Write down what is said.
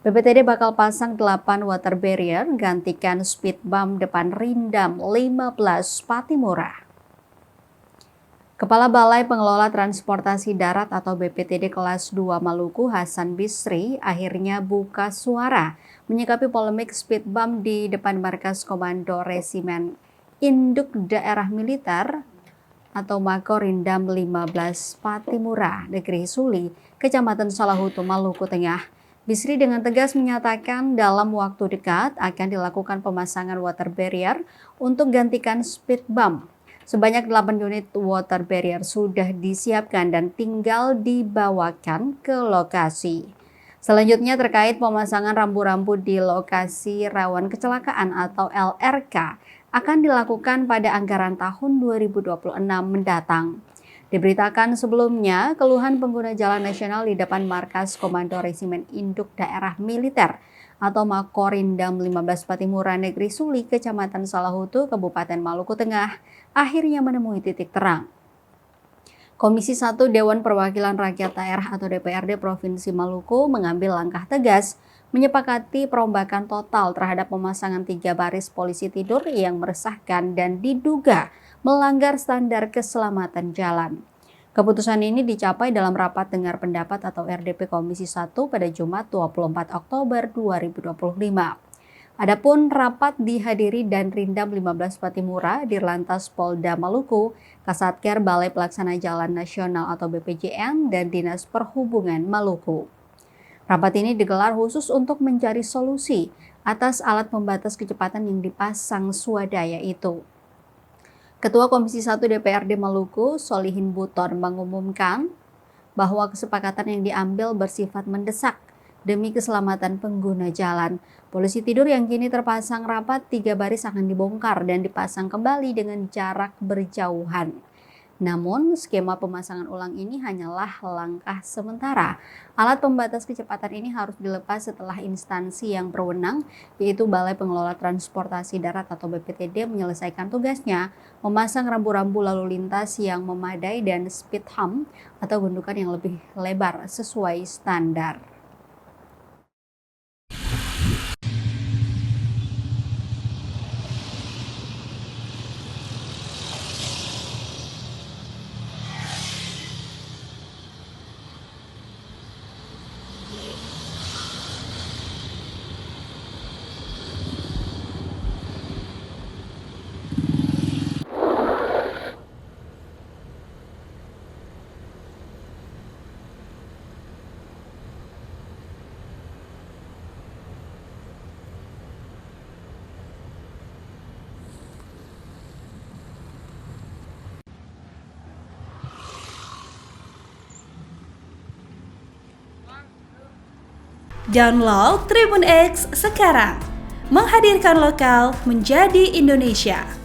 BPTD bakal pasang 8 water barrier gantikan speed bump depan Rindam 15 Patimura. Kepala Balai Pengelola Transportasi Darat atau BPTD kelas 2 Maluku Hasan Bisri akhirnya buka suara menyikapi polemik speed bump di depan markas Komando Resimen Induk Daerah Militer atau Makorindam 15 Patimura, Negeri Suli, Kecamatan Salahutu, Maluku Tengah. Bisri dengan tegas menyatakan dalam waktu dekat akan dilakukan pemasangan water barrier untuk gantikan speed bump. Sebanyak 8 unit water barrier sudah disiapkan dan tinggal dibawakan ke lokasi. Selanjutnya terkait pemasangan rambu-rambu di lokasi rawan kecelakaan atau LRK akan dilakukan pada anggaran tahun 2026 mendatang. Diberitakan sebelumnya, keluhan pengguna jalan nasional di depan markas Komando Resimen Induk Daerah Militer atau Makorindam 15 Patimura, Negeri Suli, Kecamatan Salahutu, Kabupaten Maluku Tengah, akhirnya menemui titik terang. Komisi 1 Dewan Perwakilan Rakyat Daerah atau DPRD Provinsi Maluku mengambil langkah tegas menyepakati perombakan total terhadap pemasangan 3 baris polisi tidur yang meresahkan dan diduga melanggar standar keselamatan jalan. Keputusan ini dicapai dalam rapat dengar pendapat atau RDP Komisi 1 pada Jumat 24 Oktober 2025. Adapun rapat dihadiri dan Rindam 15 Patimura, Dirlantas Polda Maluku, Kasatker Balai Pelaksana Jalan Nasional atau BPJN, dan Dinas Perhubungan Maluku. Rapat ini digelar khusus untuk mencari solusi atas alat pembatas kecepatan yang dipasang swadaya itu. Ketua Komisi 1 DPRD Maluku, Solihin Buton, mengumumkan bahwa kesepakatan yang diambil bersifat mendesak demi keselamatan pengguna jalan. Polisi tidur yang kini terpasang rapat 3 baris akan dibongkar dan dipasang kembali dengan jarak berjauhan. Namun, skema pemasangan ulang ini hanyalah langkah sementara. Alat pembatas kecepatan ini harus dilepas setelah instansi yang berwenang, yaitu Balai Pengelola Transportasi Darat atau BPTD, menyelesaikan tugasnya memasang rambu-rambu lalu lintas yang memadai dan speed hump atau gundukan yang lebih lebar sesuai standar. Download Tribun X sekarang, menghadirkan lokal menjadi Indonesia.